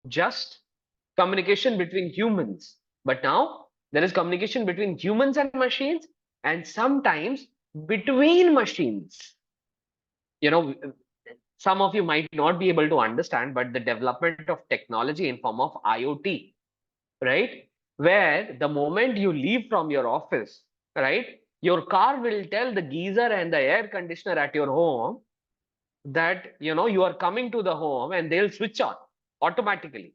just communication between humans. But now there is communication between humans and machines, and sometimes between machines. You know, some of you might not be able to understand, but the development of technology in form of IoT, right? Where the moment you leave from your office, right, your car will tell the geyser and the air conditioner at your home that you are coming to the home, and they'll switch on automatically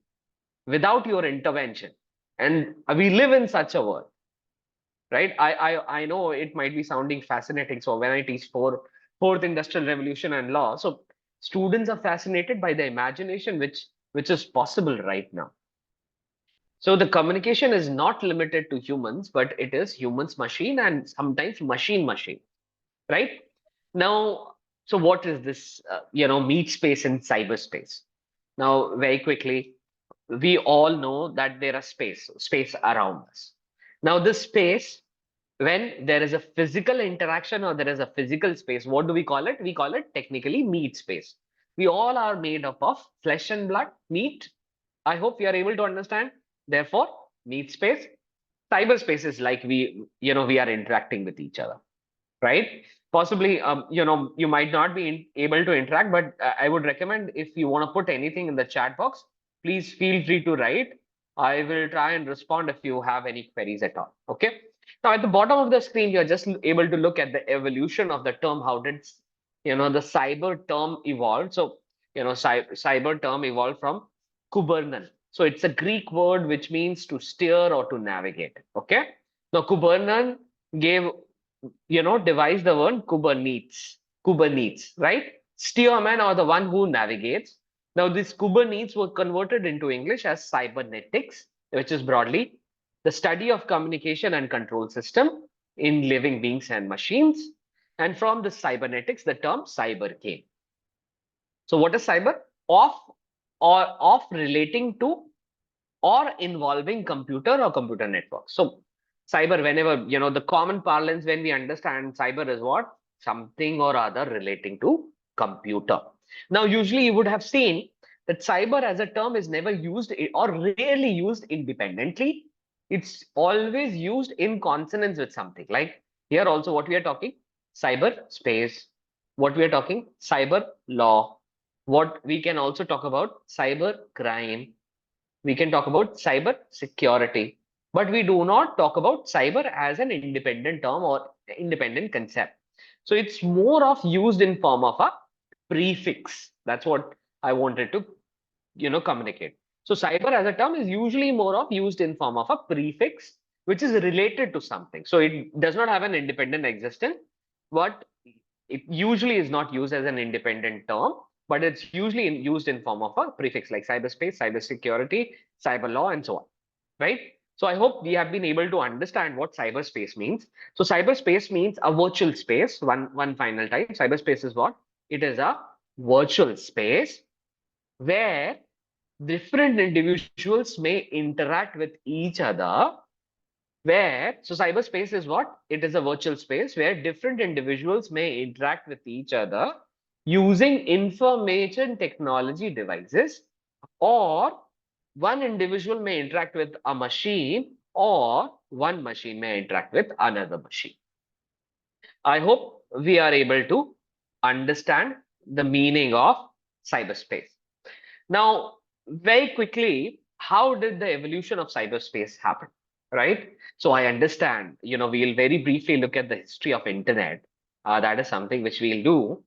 without your intervention. And we live in such a world, right? I know it might be sounding fascinating. So when I teach fourth industrial revolution and law, so students are fascinated by the imagination which is possible right now. So the communication is not limited to humans, but it is humans machine and sometimes machine machine, right? Now, so what is this meat space in cyberspace? Now, very quickly, we all know that there are space around us. Now this space, when there is a physical interaction or there is a physical space, what do we call it? We call it technically meat space. We all are made up of flesh and blood, meat. I hope you are able to understand. Therefore, meat space. Cyberspace is like we are interacting with each other, right? Possibly, you might not be able to interact, but I would recommend, if you want to put anything in the chat box, please feel free to write. I will try and respond if you have any queries at all. Okay. Now, at the bottom of the screen, you're just able to look at the evolution of the term. How did the cyber term evolve? So, cyber term evolved from kubernetes. So it's a Greek word which means to steer or to navigate. Okay. Now, kubernetes gave devise the word Kubernetes, right? Steerman, or the one who navigates. Now, these Kubernetes were converted into English as cybernetics, which is broadly the study of communication and control system in living beings and machines. And from the cybernetics, the term cyber came. So, what is cyber? Of of relating to or involving computer or computer network. So cyber, whenever, the common parlance when we understand cyber is what? Something or other relating to computer. Now, usually you would have seen that cyber as a term is never used or rarely used independently. It's always used in consonance with something. Like here also what we are talking, cyber space. What we are talking, cyber law. What we can also talk about, cyber crime. We can talk about cyber security, but we do not talk about cyber as an independent term or independent concept. So it's more of used in form of a prefix. That's what I wanted to, communicate. So cyber as a term is usually more of used in form of a prefix, which is related to something. So it does not have an independent existence, but it usually is not used as an independent term, but it's usually used in form of a prefix like cyberspace, cybersecurity, cyber law, and so on, right? So I hope we have been able to understand what cyberspace means. So cyberspace means a virtual space. One final time, cyberspace is what? It is a virtual space where different individuals may interact with each other, where so cyberspace is what? It is a virtual space where different individuals may interact with each other using information technology devices, or one individual may interact with a machine, or one machine may interact with another machine. I hope we are able to understand the meaning of cyberspace. Now, very quickly, how did the evolution of cyberspace happen? Right? So I understand, we'll very briefly look at the history of internet. That is something which we'll do.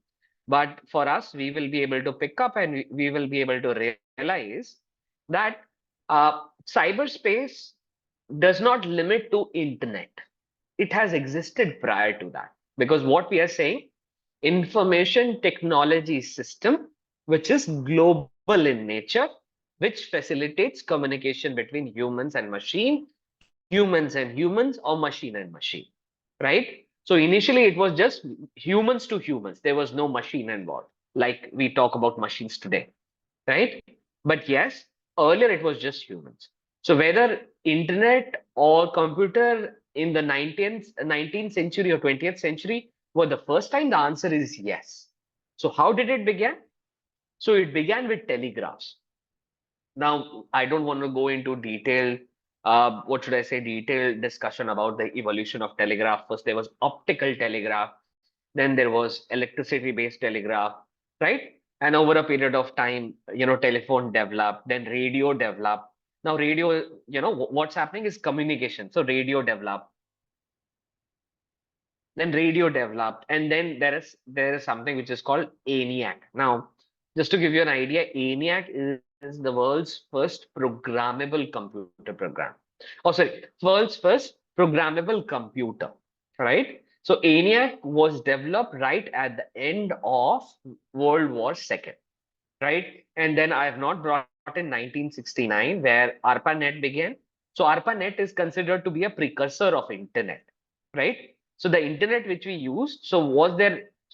But for us, we will be able to pick up and we will be able to realize that cyberspace does not limit to internet. It has existed prior to that. Because what we are saying, information technology system, which is global in nature, which facilitates communication between humans and machine, humans and humans, or machine and machine, right? So initially it was just humans to humans. There was no machine involved, like we talk about machines today, right? But yes, earlier it was just humans. So whether internet or computer in the 19th century or 20th century were the first time, the answer is yes. So how did it begin? So it began with telegraphs. Now, I don't want to go into detail, what should I say, detailed discussion about the evolution of telegraph. First, there was optical telegraph, then there was electricity-based telegraph, right? And over a period of time, telephone developed, then radio developed. Now, radio, what's happening is communication. So, radio developed, then radio developed, and then there is something which is called ENIAC. Now, just to give you an idea, ENIAC is the world's first programmable computer program. Oh, sorry, world's first programmable computer, right? So ENIAC was developed right at the end of World War II, right? And then I have not brought in 1969 where ARPANET began. So ARPANET is considered to be a precursor of internet, right? So the internet which we use, so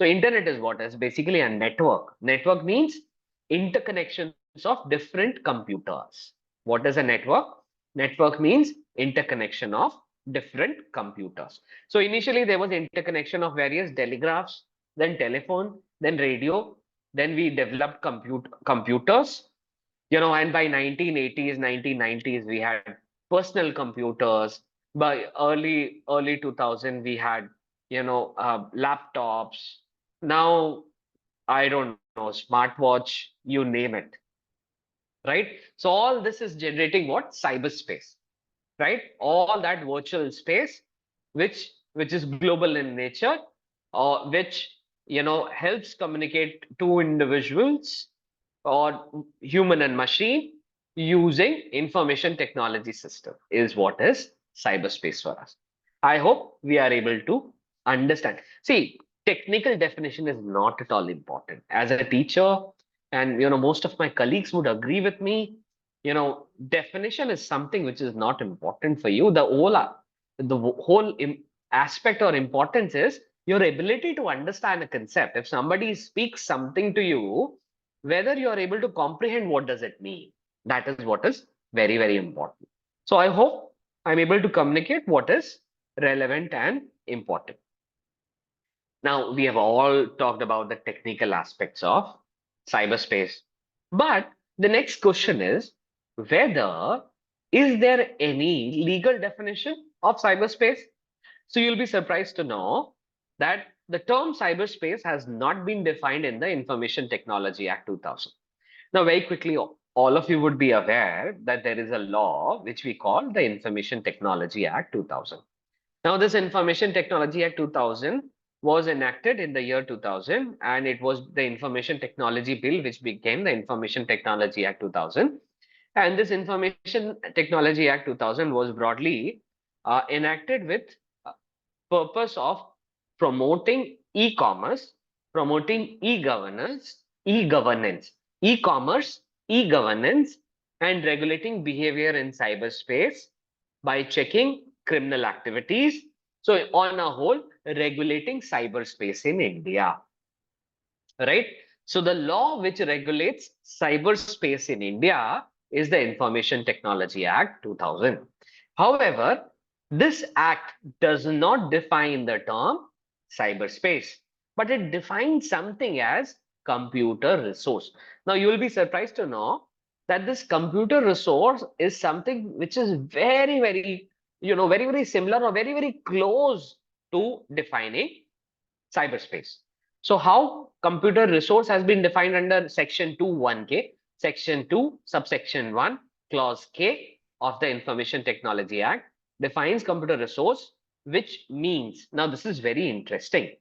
internet is what is basically a network. Network means interconnections of different computers. What is a network? Network means interconnection of different computers. So initially there was interconnection of various telegraphs, then telephone, then radio, then we developed computers, and by 1980s, 1990s, we had personal computers. By early 2000, we had, laptops. Now, I don't know, smartwatch, you name it, right? So all this is generating what? Cyberspace, right? All that virtual space, which is global in nature, or which helps communicate two individuals or human and machine using information technology system is what is cyberspace for us. I hope we are able to understand. See, technical definition is not at all important. As a teacher, and most of my colleagues would agree with me, definition is something which is not important for you. The whole aspect or importance is your ability to understand a concept. If somebody speaks something to you, whether you are able to comprehend what does it mean, that is what is very, very important. So I hope I'm able to communicate what is relevant and important. Now, we have all talked about the technical aspects of cyberspace, but the next question is whether is there any legal definition of cyberspace? So you'll be surprised to know that the term cyberspace has not been defined in the Information Technology Act 2000. Now, very quickly, all of you would be aware that there is a law which we call the Information Technology Act 2000. Now, this Information Technology Act 2000 was enacted in the year 2000, and it was the Information Technology Bill which became the Information Technology Act 2000. And this Information Technology Act 2000 was broadly enacted with uh, purpose of promoting e-commerce, promoting e-commerce, e-governance, and regulating behavior in cyberspace by checking criminal activities. So, on a whole, regulating cyberspace in India, right? So, the law which regulates cyberspace in India is the Information Technology Act 2000. However, this act does not define the term cyberspace, but it defines something as computer resource. Now, you will be surprised to know that this computer resource is something which is very, very, very, very similar or very, very close to defining cyberspace. So how computer resource has been defined under section 2(1)(k), section 2, subsection 1, clause K of the Information Technology Act defines computer resource, which means, now this is very interesting.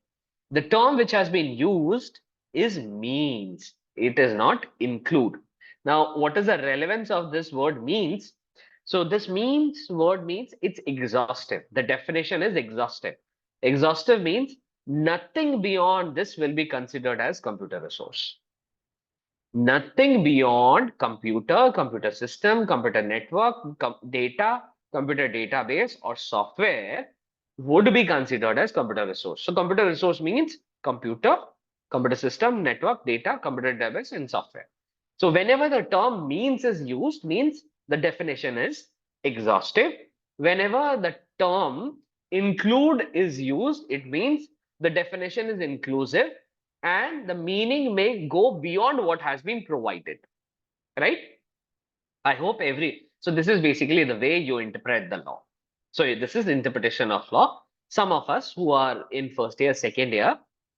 The term which has been used is means. It is not include. Now, what is the relevance of this word means? So this means word means it's exhaustive. The definition is exhaustive. Exhaustive means nothing beyond this will be considered as computer resource. Nothing beyond computer, computer system, computer network, data, computer database, or software would be considered as computer resource. So computer resource means computer, computer system, network, data, computer database, and software. So whenever the term means is used, means the definition is exhaustive. Whenever the term include is used, it means the definition is inclusive and the meaning may go beyond what has been provided, right? I hope so this is basically the way you interpret the law. So this is interpretation of law. Some of us who are in first year, second year,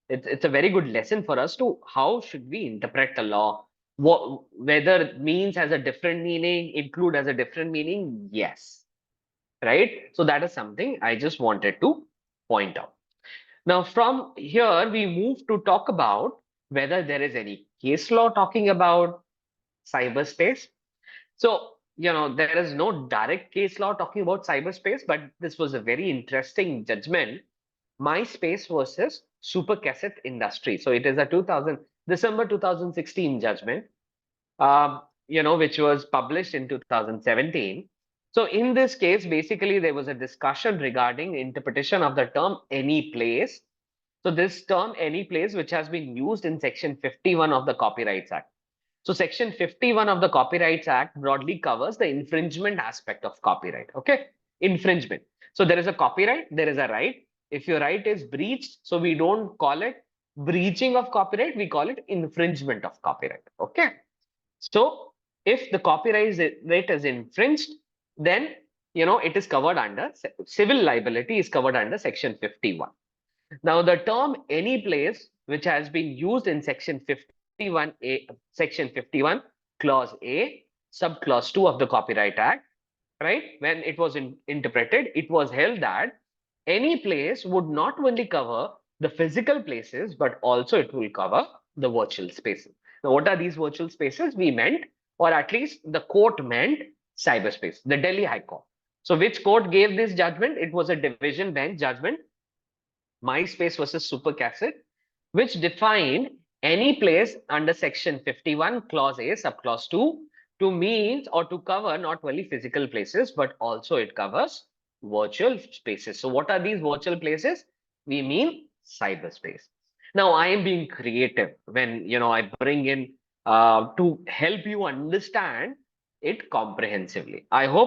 it's a very good lesson for us to how should we interpret the law. Whether means has a different meaning, include has a different meaning. Yes, right? So that is something I just wanted to point out. Now, from here, we move to talk about whether there is any case law talking about cyberspace. So, there is no direct case law talking about cyberspace, but this was a very interesting judgment. MySpace versus Super Cassette Industry. So it is a December 2016 judgment, which was published in 2017. So in this case, basically there was a discussion regarding interpretation of the term any place. So this term any place, which has been used in Section 51 of the Copyrights Act. So Section 51 of the Copyrights Act broadly covers the infringement aspect of copyright. Okay, infringement. So there is a copyright, there is a right. If your right is breached, so we don't call it breaching of copyright, we call it infringement of copyright. Okay. So if the copyright rate is infringed, then it is covered under civil liability is covered under Section 51. Now the term any place, which has been used in Section 51, Clause A, Subclause 2 of the Copyright Act, right? When it was interpreted, it was held that any place would not only cover the physical places, but also it will cover the virtual spaces. Now, what are these virtual spaces? We meant, or at least the court meant, cyberspace, the Delhi High Court. So, which court gave this judgment? It was a division bench judgment, MySpace versus Super Cassette, which defined any place under Section 51, Clause A, Subclause 2, to mean or to cover not only physical places, but also it covers virtual spaces. So, what are these virtual places? We mean cyberspace. Now, I am being creative when I bring in to help you understand it comprehensively. I hope